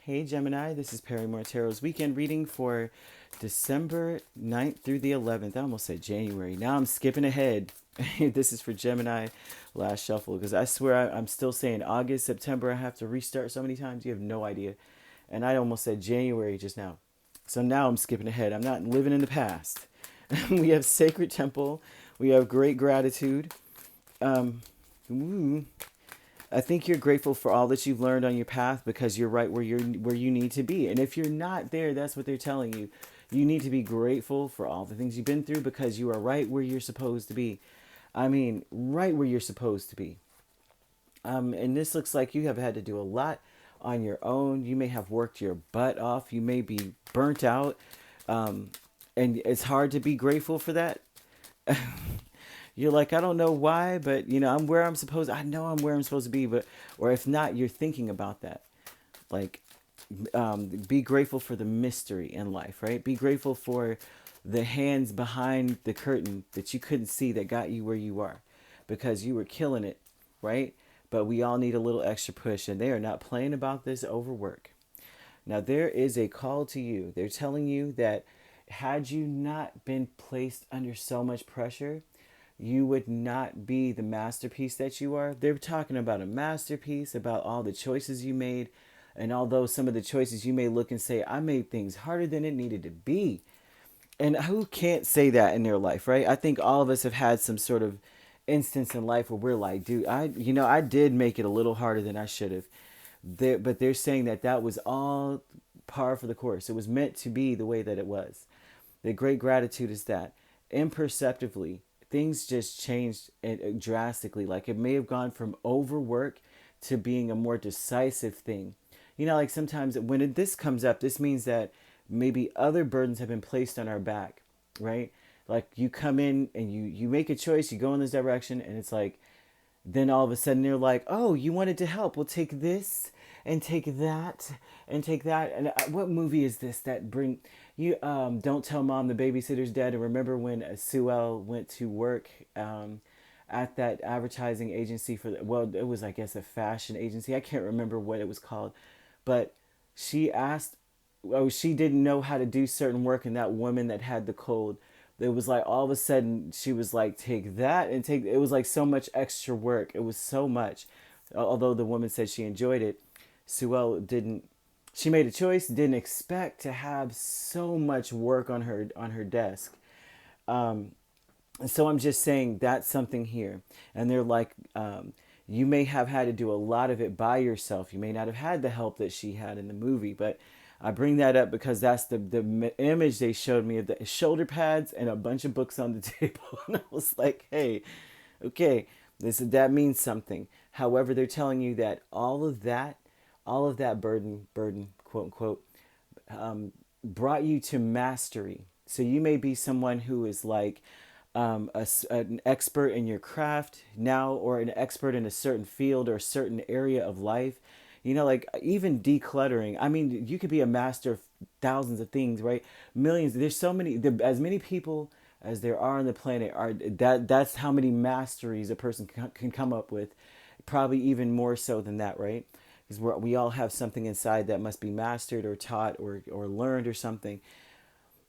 Hey Gemini, this is Perrymore Tarot's weekend reading for December 9th through the 11th. I almost said January. Now I'm skipping ahead. This is for Gemini last shuffle because I swear I'm still saying August, September. I have to restart so many times. You have no idea. And I almost said January just now. So now I'm skipping ahead. I'm not living in the past. We have Sacred Temple. We have Great Gratitude. Um, ooh, I think you're grateful for all that you've learned on your path because you're right where you need to be. And if you're not there, that's what they're telling you. You need to be grateful for all the things you've been through because you are right where you're supposed to be. I mean, right where you're supposed to be. And this looks like you have had to do a lot on your own. You may have worked your butt off. You may be burnt out. Um, and it's hard to be grateful for that. You're like, I don't know why, but I'm where I'm supposed. I know I'm where I'm supposed to be, but or if not, you're thinking about that. Like, be grateful for the mystery in life, right? Be grateful for the hands behind the curtain that you couldn't see that got you where you are, because you were killing it, right? But we all need a little extra push, and they are not playing about this overwork. Now there is a call to you. They're telling you that had you not been placed under so much pressure, you would not be the masterpiece that you are. They're talking about a masterpiece, about all the choices you made. And although some of the choices you may look and say, I made things harder than it needed to be. And who can't say that in their life, right? I think all of us have had some sort of instance in life where we're like, dude, I did make it a little harder than I should have. But they're saying that that was all par for the course. It was meant to be the way that it was. The great gratitude is that imperceptibly things just changed drastically. Like it may have gone from overwork to being a more decisive thing. Like sometimes when this comes up, this means that maybe other burdens have been placed on our back, right? Like you come in and you make a choice, you go in this direction, and it's like then all of a sudden they're like, oh, you wanted to help, we'll take this and take that and take that. And what movie is this that bring you don't tell mom the babysitter's dead? And remember when Sue Ell went to work at that advertising agency for well, it was, I guess, a fashion agency. I can't remember what it was called, but she asked, oh, she didn't know how to do certain work, and that woman that had the cold, it was like all of a sudden she was like, take that and take, it was like so much extra work. It was so much. Although the woman said she enjoyed it, Sue didn't. She made a choice, didn't expect to have so much work on her desk. And so I'm just saying that's something here. And they're like, you may have had to do a lot of it by yourself. You may not have had the help that she had in the movie, but I bring that up because that's the image they showed me of the shoulder pads and a bunch of books on the table. And I was like, hey, okay, that means something. However, they're telling you that all of that burden, quote unquote, brought you to mastery. So you may be someone who is like an expert in your craft now, or an expert in a certain field or a certain area of life. Like even decluttering. I mean, you could be a master of thousands of things, right? Millions. There's so many, as many people as there are on the planet are that's how many masteries a person can come up with. Probably even more so than that, right? Because we all have something inside that must be mastered or taught or learned or something.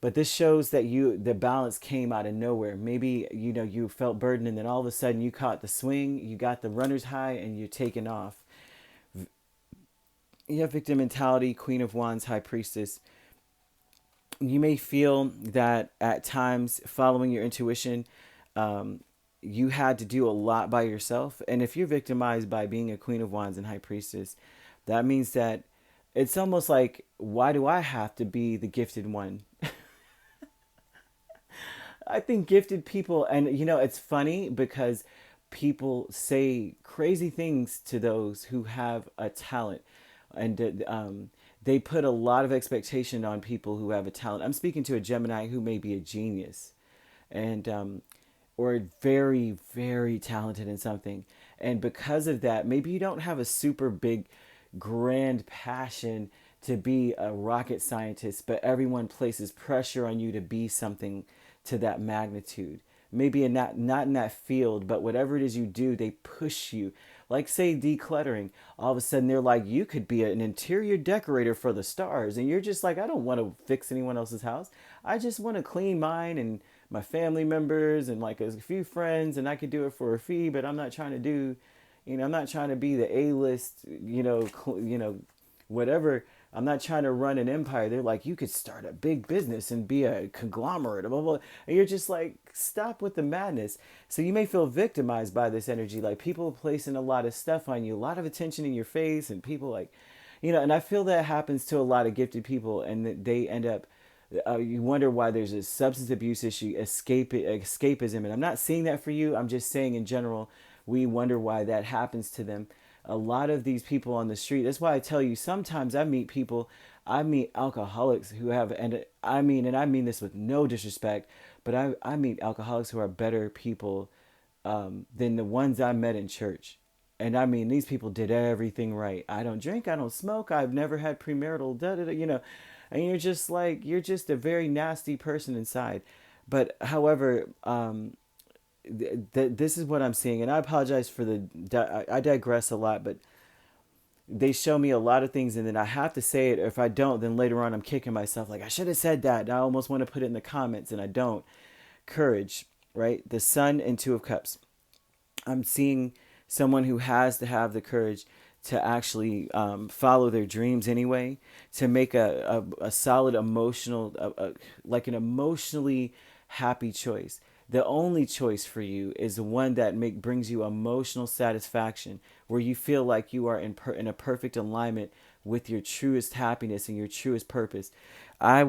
But this shows that the balance came out of nowhere. Maybe you felt burdened, and then all of a sudden you caught the swing, you got the runner's high, and you're taking off. You have victim mentality, Queen of Wands, High Priestess. You may feel that at times, following your intuition, you had to do a lot by yourself. And if you're victimized by being a Queen of Wands and High Priestess, that means that it's almost like, why do I have to be the gifted one? I think gifted people, and it's funny because people say crazy things to those who have a talent, and they put a lot of expectation on people who have a talent. I'm speaking to a Gemini who may be a genius, and or very, very talented in something, and because of that, maybe you don't have a super big, grand passion to be a rocket scientist, but everyone places pressure on you to be something to that magnitude. Maybe not in that field, but whatever it is you do, they push you. Like, say, decluttering. All of a sudden, they're like, you could be an interior decorator for the stars. And you're just like, I don't want to fix anyone else's house. I just want to clean mine and my family members and like a few friends. And I could do it for a fee, but I'm not trying to do, I'm not trying to be the A-list, whatever. I'm not trying to run an empire. They're like, you could start a big business and be a conglomerate, blah, blah. And you're just like, stop with the madness. So you may feel victimized by this energy. Like people placing a lot of stuff on you, a lot of attention in your face, and people like, and I feel that happens to a lot of gifted people, and that they end up, you wonder why there's a substance abuse issue, escapism. And I'm not saying that for you. I'm just saying in general, we wonder why that happens to them. A lot of these people on the street, that's why I tell you, sometimes I meet alcoholics who have, and I mean this with no disrespect, but I meet alcoholics who are better people than the ones I met in church. And I mean, these people did everything right. I don't drink, I don't smoke, I've never had premarital, da da da, and you're just like, you're just a very nasty person inside. But however, this is what I'm seeing, and I apologize for I digress a lot, but they show me a lot of things, and then I have to say it. If I don't, then later on I'm kicking myself, like I should have said that. And I almost want to put it in the comments, and I don't. Courage, right? The Sun and Two of Cups. I'm seeing someone who has to have the courage to actually follow their dreams anyway, to make a solid emotional, like an emotionally happy choice. The only choice for you is the one that brings you emotional satisfaction, where you feel like you are in a perfect alignment with your truest happiness and your truest purpose. I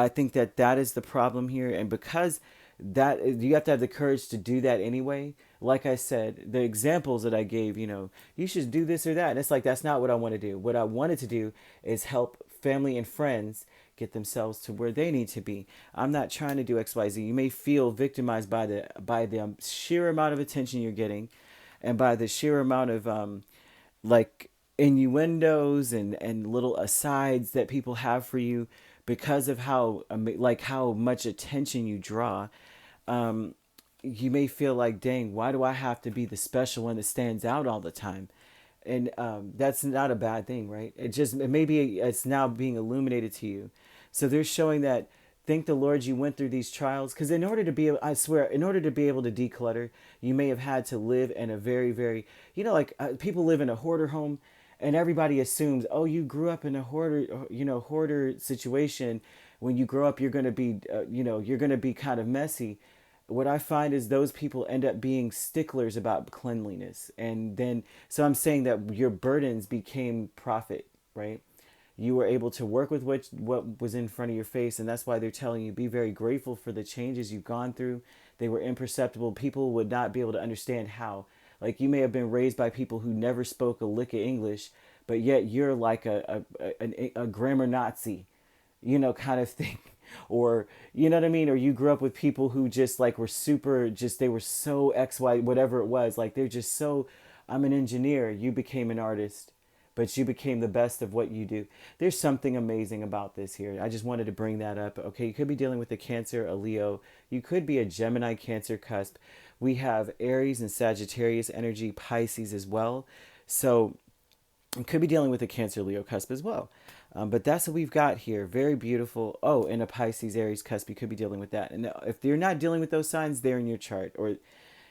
think that is the problem here, and because that you have to have the courage to do that anyway. Like I said, the examples that I gave, you should do this or that. And it's like, that's not what I want to do. What I wanted to do is help family and friends get themselves to where they need to be. I'm not trying to do XYZ. You may feel victimized by the sheer amount of attention you're getting, and by the sheer amount of like innuendos and little asides that people have for you, because of how much attention you draw. You may feel like, dang, why do I have to be the special one that stands out all the time? And that's not a bad thing, right? Maybe it's now being illuminated to you. So they're showing that, thank the Lord you went through these trials, because in order to be able to declutter, you may have had to live in a very, very, people live in a hoarder home, and everybody assumes, oh, you grew up in a hoarder situation. When you grow up, you're going to be, you're going to be kind of messy. What I find is those people end up being sticklers about cleanliness. And then, so I'm saying that your burdens became profit, right? You were able to work with what was in front of your face. And that's why they're telling you, be very grateful for the changes you've gone through. They were imperceptible. People would not be able to understand how. Like, you may have been raised by people who never spoke a lick of English, but yet you're like a grammar Nazi, kind of thing. Or, you know what I mean? Or you grew up with people who just like were super, they were so XY, whatever it was. Like, they're just so, I'm an engineer. You became an artist, but you became the best of what you do. There's something amazing about this here. I just wanted to bring that up. Okay, you could be dealing with a Cancer, a Leo. You could be a Gemini, Cancer cusp. We have Aries and Sagittarius energy, Pisces as well. So you could be dealing with a Cancer, Leo cusp as well. But that's what we've got here. Very beautiful. Oh, and a Pisces, Aries cusp. You could be dealing with that. And if you're not dealing with those signs, they're in your chart. Or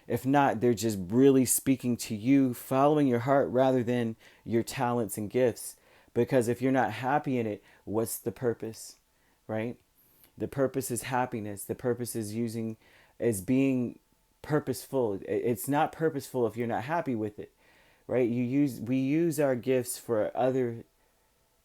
if not, they're just really speaking to you, following your heart rather than your talents and gifts. Because if you're not happy in it, what's the purpose, right? The purpose is happiness. The purpose is being purposeful. It's not purposeful if you're not happy with it, right? We use our gifts for other.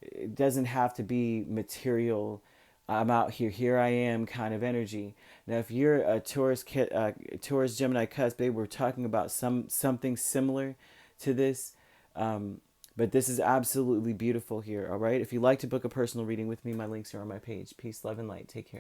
It doesn't have to be material. I'm out here I am kind of energy. Now, if you're a Taurus, Gemini cusp, they were talking about something similar to this. But this is absolutely beautiful here. All right. If you'd like to book a personal reading with me, my links are on my page. Peace, love, and light. Take care.